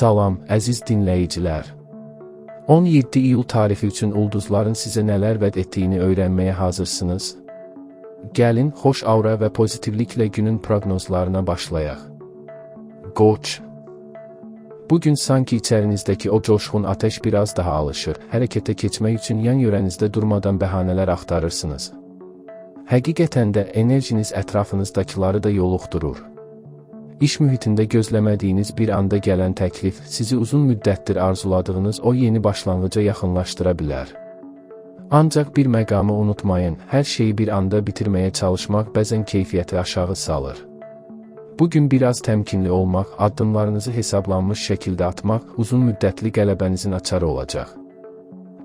Salam, əziz dinləyicilər. 17 iyul tarihi üçün ulduzların sizə nələr vəd etdiyini öyrənməyə hazırsınız? Gəlin, xoş aura və pozitivliklə günün proqnozlarına başlayaq. Qoç. Bugün sanki içərinizdəki o coşqun ateş biraz daha alışır, hərəkətə keçmək üçün yan-yörənizdə durmadan bəhanələr axtarırsınız. Həqiqətən də enerjiniz ətrafınızdakiları da yoluxdurur. İş mühitində gözləmədiyiniz bir anda gələn təklif, sizi uzun müddətdir arzuladığınız o yeni başlanğıca yaxınlaşdıra bilər. Ancaq bir məqamı unutmayın, hər şeyi bir anda bitirməyə çalışmaq bəzən keyfiyyəti aşağı salır. Bugün biraz təmkinli olmaq, addımlarınızı hesablanmış şəkildə atmaq, uzun müddətli qələbənizin açarı olacaq.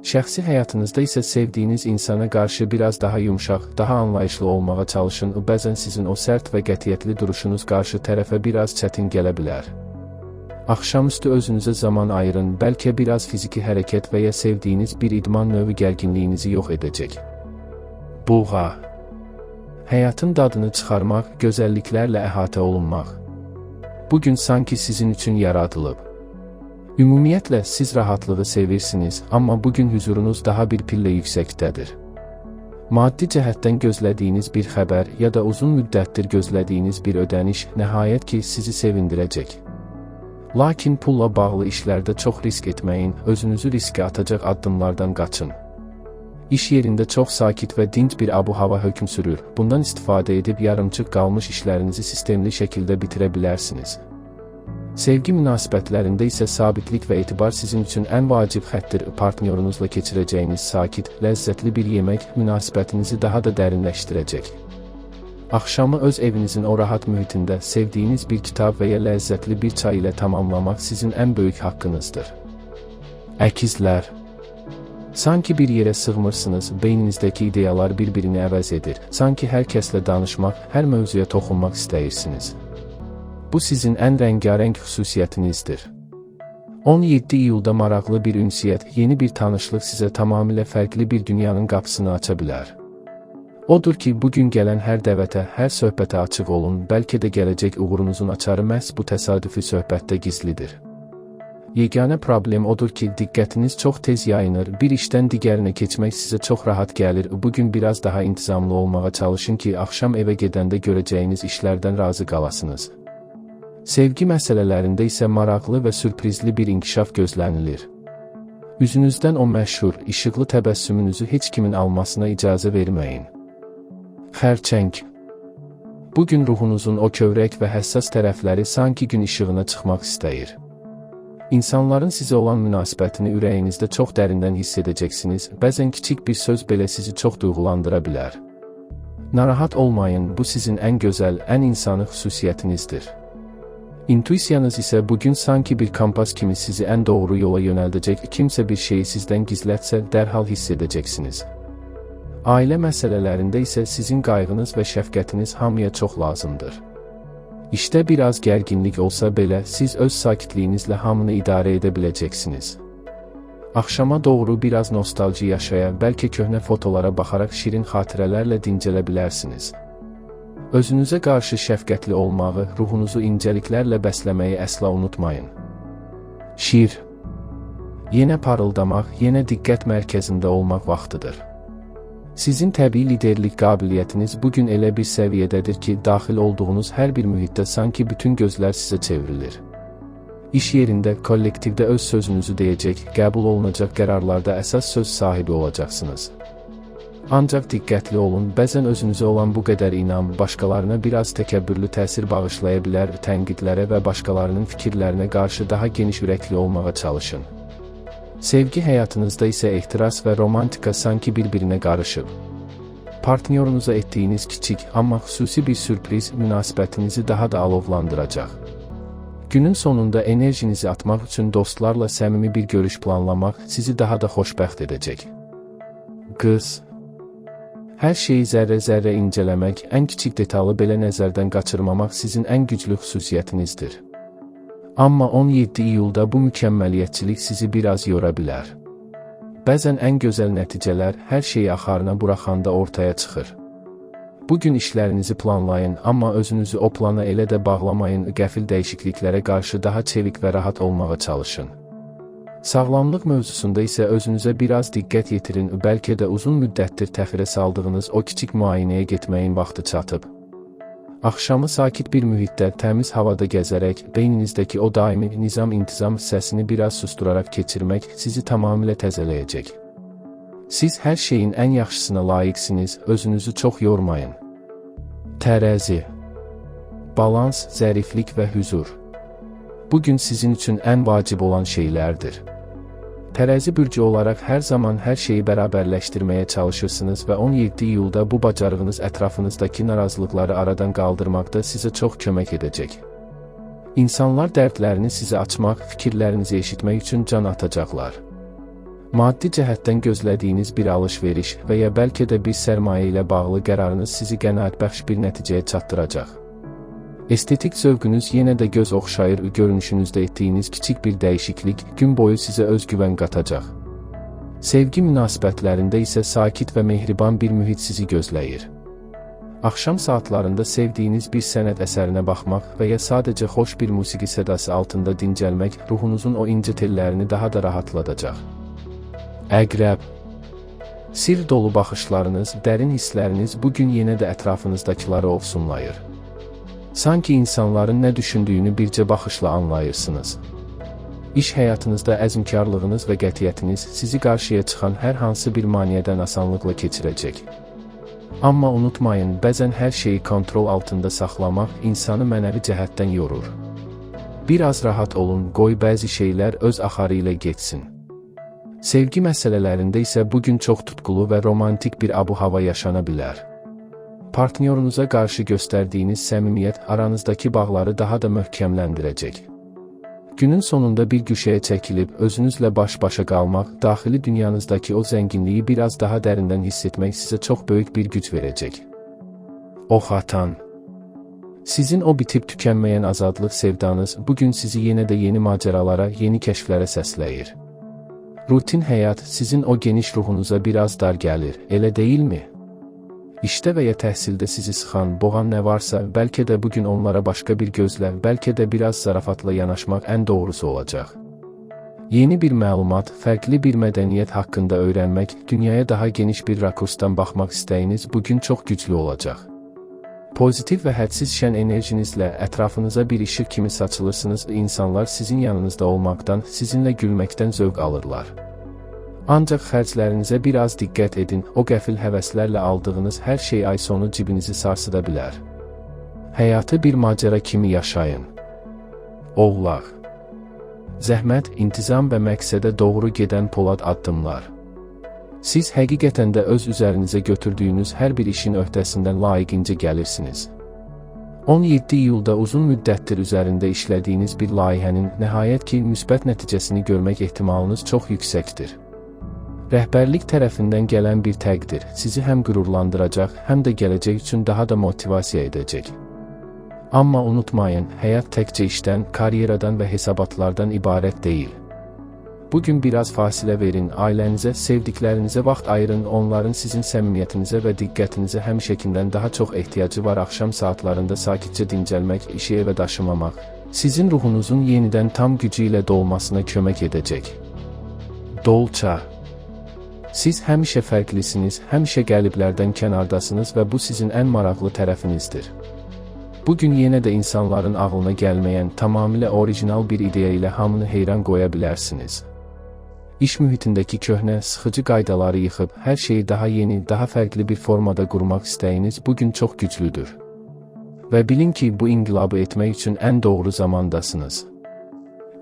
Şəxsi həyatınızda isə sevdiyiniz insana qarşı biraz daha yumşaq, daha anlayışlı olmağa çalışın, bəzən sizin o sərt və qətiyyətli duruşunuz qarşı tərəfə biraz çətin gələ bilər. Axşamüstü özünüzə zaman ayırın, bəlkə biraz fiziki hərəkət və ya sevdiyiniz bir idman növü gərginliyinizi yox edəcək. Buğa. Həyatın dadını çıxarmaq, gözəlliklərlə əhatə olunmaq. Bugün sanki sizin üçün yaradılıb. Ümumiyyətlə, siz rahatlığı sevirsiniz, amma bugün huzurunuz daha bir pillə yüksəkdədir. Maddi cəhətdən gözlədiyiniz bir xəbər ya da uzun müddətdir gözlədiyiniz bir ödəniş nəhayət ki, sizi sevindirəcək. Lakin pulla bağlı işlərdə çox risk etməyin, özünüzü riskə atacaq addımlardan qaçın. İş yerində çox sakit və dinc bir abu-hava hökm sürür, bundan istifadə edib yarımçıq qalmış işlərinizi sistemli şəkildə bitirə bilərsiniz. Sevgi münasibətlərində isə sabitlik və etibar sizin üçün ən vacib xəttir. Partnyorunuzla keçirəcəyiniz sakit, ləzzətli bir yemək münasibətinizi daha da dərinləşdirəcək. Axşamı öz evinizin o rahat mühitində sevdiyiniz bir kitab və ya ləzzətli bir çay ilə tamamlamaq sizin ən böyük haqqınızdır. Əkizlər. Sanki bir yerə sığmırsınız, beyninizdəki ideyalar bir-birini əvəz edir. Sanki hər kəslə danışmaq, hər mövzuya toxunmaq istəyirsiniz. Bu sizin ən rəngarəng xüsusiyyətinizdir. 17 iyulda maraqlı bir ünsiyyət, yeni bir tanışlıq sizə tamamilə fərqli bir dünyanın qapısını aça bilər. Odur ki, bugün gələn hər dəvətə, hər söhbətə açıq olun, bəlkə də gələcək uğurunuzun açarı məhz bu təsadüfi söhbətdə gizlidir. Yeganə problem odur ki, diqqətiniz çox tez yayınır, bir işdən digərinə keçmək sizə çox rahat gəlir. Bugün biraz daha intizamlı olmağa çalışın ki, axşam evə gedəndə görəcəyiniz işlərdən razı qalasınız. Sevgi məsələlərində isə maraqlı və sürprizli bir inkişaf gözlənilir. Üzünüzdən o məşhur, işıqlı təbəssümünüzü heç kimin almasına icazə verməyin. Xərçəng. Bugün ruhunuzun o kövrək və həssas tərəfləri sanki gün işığına çıxmaq istəyir. İnsanların sizə olan münasibətini ürəyinizdə çox dərindən hiss edəcəksiniz, bəzən kiçik bir söz belə sizi çox duyğulandıra bilər. Narahat olmayın, bu sizin ən gözəl, ən insani xüsusiyyətinizdir. İntuisiyanız isə bugün sanki bir kompas kimi sizi ən doğru yola yönəldəcək, kimsə bir şeyi sizdən gizlətsə, dərhal hiss edəcəksiniz. Ailə məsələlərində isə sizin qayğınız və şəfqətiniz hamıya çox lazımdır. İşdə biraz gərginlik olsa belə, siz öz sakitliyinizlə hamını idarə edə biləcəksiniz. Axşama doğru biraz nostalji yaşaya, bəlkə köhnə fotolara baxaraq şirin xatirələrlə dincələ bilərsiniz. Özünüzə qarşı şəfqətli olmağı, ruhunuzu incəliklərlə bəsləməyi əsla unutmayın. Şir. Yenə parıldamaq, yenə diqqət mərkəzində olmaq vaxtıdır. Sizin təbii liderlik qabiliyyətiniz bugün elə bir səviyyədədir ki, daxil olduğunuz hər bir mühitdə sanki bütün gözlər sizə çevrilir. İş yerində, kollektivdə öz sözünüzü deyəcək, qəbul olunacaq qərarlarda əsas söz sahibi olacaqsınız. Ancaq diqqətli olun, bəzən özünüzə olan bu qədər inam, başqalarına biraz təkəbbürlü təsir bağışlaya bilər, tənqidlərə və başqalarının fikirlərinə qarşı daha geniş ürəkli olmağa çalışın. Sevgi həyatınızda isə ehtiras və romantika sanki bir-birinə qarışıb. Partnyorunuza etdiyiniz kiçik, amma xüsusi bir sürpriz münasibətinizi daha da alovlandıracaq. Günün sonunda enerjinizi atmaq üçün dostlarla səmimi bir görüş planlamaq sizi daha da xoşbəxt edəcək. Qız. Hər şeyi zərrə-zərrə incələmək, ən kiçik detalı belə nəzərdən qaçırmamaq sizin ən güclü xüsusiyyətinizdir. Amma 17 iyulda bu mükəmməliyyətçilik sizi biraz yora bilər. Bəzən ən gözəl nəticələr hər şeyi axarına buraxanda ortaya çıxır. Bugün işlərinizi planlayın, amma özünüzü o plana elə də bağlamayın, qəfil dəyişikliklərə qarşı daha çevik və rahat olmağa çalışın. Sağlamlıq mövzusunda isə özünüzə biraz diqqət yetirin, bəlkə də uzun müddətdir təxirə saldığınız o kiçik müayinəyə getməyin vaxtı çatıb. Axşamı sakit bir mühitdə, təmiz havada gəzərək, beyninizdəki o daimi nizam-intizam hissəsini biraz susturaraq keçirmək sizi tamamilə təzələyəcək. Siz hər şeyin ən yaxşısına layiqsiniz, özünüzü çox yormayın. Tərəzi. Balans, zəriflik və hüzur. Bugün sizin üçün ən vacib olan şeylərdir. Tərəzi bürcü olaraq hər zaman hər şeyi bərabərləşdirməyə çalışırsınız və 17 iyulda bu bacarığınız ətrafınızdakı narazılıqları aradan qaldırmaqda sizə çox kömək edəcək. İnsanlar dərdlərini sizə açmaq, fikirlərinizi eşitmək üçün can atacaqlar. Maddi cəhətdən gözlədiyiniz bir alış-veriş və ya bəlkə də bir sərmayə ilə bağlı qərarınız sizi qənaətbəxş bir nəticəyə çatdıracaq. Estetik zövqünüz yenə də göz oxşayır, görünüşünüzdə etdiyiniz kiçik bir dəyişiklik gün boyu sizə özgüvən qatacaq. Sevgi münasibətlərində isə sakit və mehriban bir mühit sizi gözləyir. Axşam saatlarında sevdiyiniz bir sənət əsərinə baxmaq və ya sadəcə xoş bir musiqi sədası altında dincəlmək ruhunuzun o incə tellərini daha da rahatladacaq. Əqrəb. Sir dolu baxışlarınız, dərin hissləriniz bugün yenə də ətrafınızdakıları ovsunlayır. Sanki insanların nə düşündüyünü bircə baxışla anlayırsınız. İş həyatınızda əzmkarlığınız və qətiyyətiniz sizi qarşıya çıxan hər hansı bir maneədən asanlıqla keçirəcək. Amma unutmayın, bəzən hər şeyi kontrol altında saxlamaq insanı mənəvi cəhətdən yorur. Biraz rahat olun, qoy bəzi şeylər öz axarı ilə getsin. Sevgi məsələlərində isə bugün çox tutqulu və romantik bir abu-hava yaşana bilər. Partnyorunuza qarşı göstərdiyiniz səmimiyyət aranızdakı bağları daha da möhkəmləndirəcək. Günün sonunda bir güşəyə çəkilib, özünüzlə baş-başa qalmaq, daxili dünyanızdakı o zənginliyi biraz daha dərindən hiss etmək sizə çox böyük bir güc verəcək. Ox atan. Sizin o bitib tükənməyən azadlıq sevdanız bugün sizi yenə də yeni macəralara, yeni kəşflərə səsləyir. Rutin həyat sizin o geniş ruhunuza biraz dar gəlir, elə deyilmi? İşdə və ya təhsildə sizi sıxan, boğan nə varsa, bəlkə də bugün onlara başqa bir gözlə, bəlkə də biraz zarafatla yanaşmaq ən doğrusu olacaq. Yeni bir məlumat, fərqli bir mədəniyyət haqqında öyrənmək, dünyaya daha geniş bir rakursdan baxmaq istəyiniz bugün çox güclü olacaq. Pozitiv və hədsiz şən enerjinizlə ətrafınıza bir işıq kimi saçılırsınız, insanlar sizin yanınızda olmaqdan, sizinlə gülməkdən zövq alırlar. Ancaq xərclərinizə biraz diqqət edin, o qəfil həvəslərlə aldığınız hər şey ay sonu cibinizi sarsıda bilər. Həyatı bir macəra kimi yaşayın. Oğlaq. Zəhmət, intizam və məqsədə doğru gedən polad addımlar. Siz həqiqətən də öz üzərinizə götürdüyünüz hər bir işin öhdəsindən layiqincə gəlirsiniz. 17 iyulda uzun müddətdir üzərində işlədiyiniz bir layihənin nəhayət ki müsbət nəticəsini görmək ehtimalınız çox yüksəkdir. Rəhbərlik tərəfindən gələn bir təqdir sizi həm qürurlandıracaq, həm də gələcək üçün daha da motivasiya edəcək. Amma unutmayın, həyat təkcə işdən, karyeradan və hesabatlardan ibarət deyil. Bugün biraz fasilə verin, ailənizə, sevdiklərinizə vaxt ayırın, onların sizin səmimiyyətinizə və diqqətinizə həmişəkindən daha çox ehtiyacı var. Axşam saatlarında sakitcə dincəlmək, işi evə daşımamaq, sizin ruhunuzun yenidən tam gücü ilə dolmasına kömək edəcək. Dolça. Siz həmişə fərqlisiniz, həmişə qəliblərdən kənardasınız və bu sizin ən maraqlı tərəfinizdir. Bugün yenə də insanların ağlına gəlməyən, tamamilə orijinal bir ideya ilə hamını heyran qoya bilərsiniz. İş mühitindəki köhnə, sıxıcı qaydaları yıxıb, hər şeyi daha yeni, daha fərqli bir formada qurmaq istəyiniz bugün çox güclüdür. Və bilin ki, bu inqilabı etmək üçün ən doğru zamandasınız.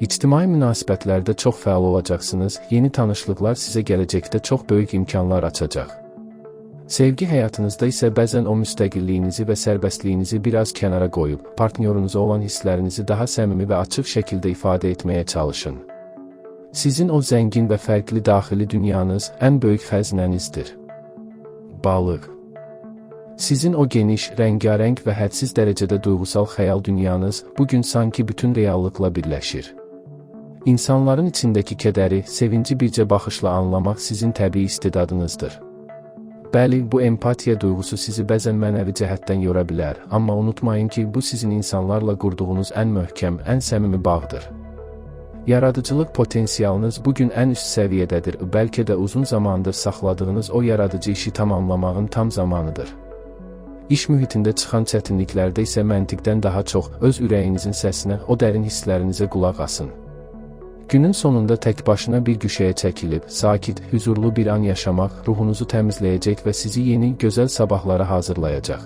İctimai münasibətlərdə çox fəal olacaqsınız, yeni tanışlıqlar sizə gələcəkdə çox böyük imkanlar açacaq. Sevgi həyatınızda isə bəzən o müstəqilliyinizi və sərbəstliyinizi biraz kənara qoyub, partnyorunuza olan hisslərinizi daha səmimi və açıq şəkildə ifadə etməyə çalışın. Sizin o zəngin və fərqli daxili dünyanız ən böyük xəzinənizdir. Balıq. Sizin o geniş, rəngarəng və hədsiz dərəcədə duyğusal xəyal dünyanız bugün sanki bütün reallıqla birləşir. İnsanların içindəki kədəri, sevinci bircə baxışla anlamaq sizin təbii istedadınızdır. Bəli, bu empatiya duyğusu sizi bəzən mənəvi cəhətdən yora bilər, amma unutmayın ki, bu sizin insanlarla qurduğunuz ən möhkəm, ən səmimi bağdır. Yaradıcılıq potensialınız bugün ən üst səviyyədədir, bəlkə də uzun zamandır saxladığınız o yaradıcı işi tamamlamağın tam zamanıdır. İş mühitində çıxan çətinliklərdə isə məntiqdən daha çox öz ürəyinizin səsinə, o dərin hisslərinizə qulaq asın. Günün sonunda tək başına bir güşəyə çəkilib, sakit, hüzurlu bir an yaşamaq ruhunuzu təmizləyəcək və sizi yeni, gözəl sabahlara hazırlayacaq.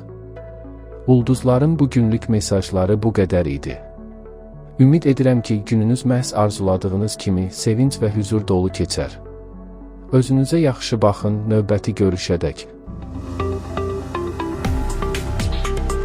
Ulduzların bu günlük mesajları bu qədər idi. Ümid edirəm ki, gününüz məhz arzuladığınız kimi sevinc və hüzur dolu keçər. Özünüzə yaxşı baxın, növbəti görüşədək.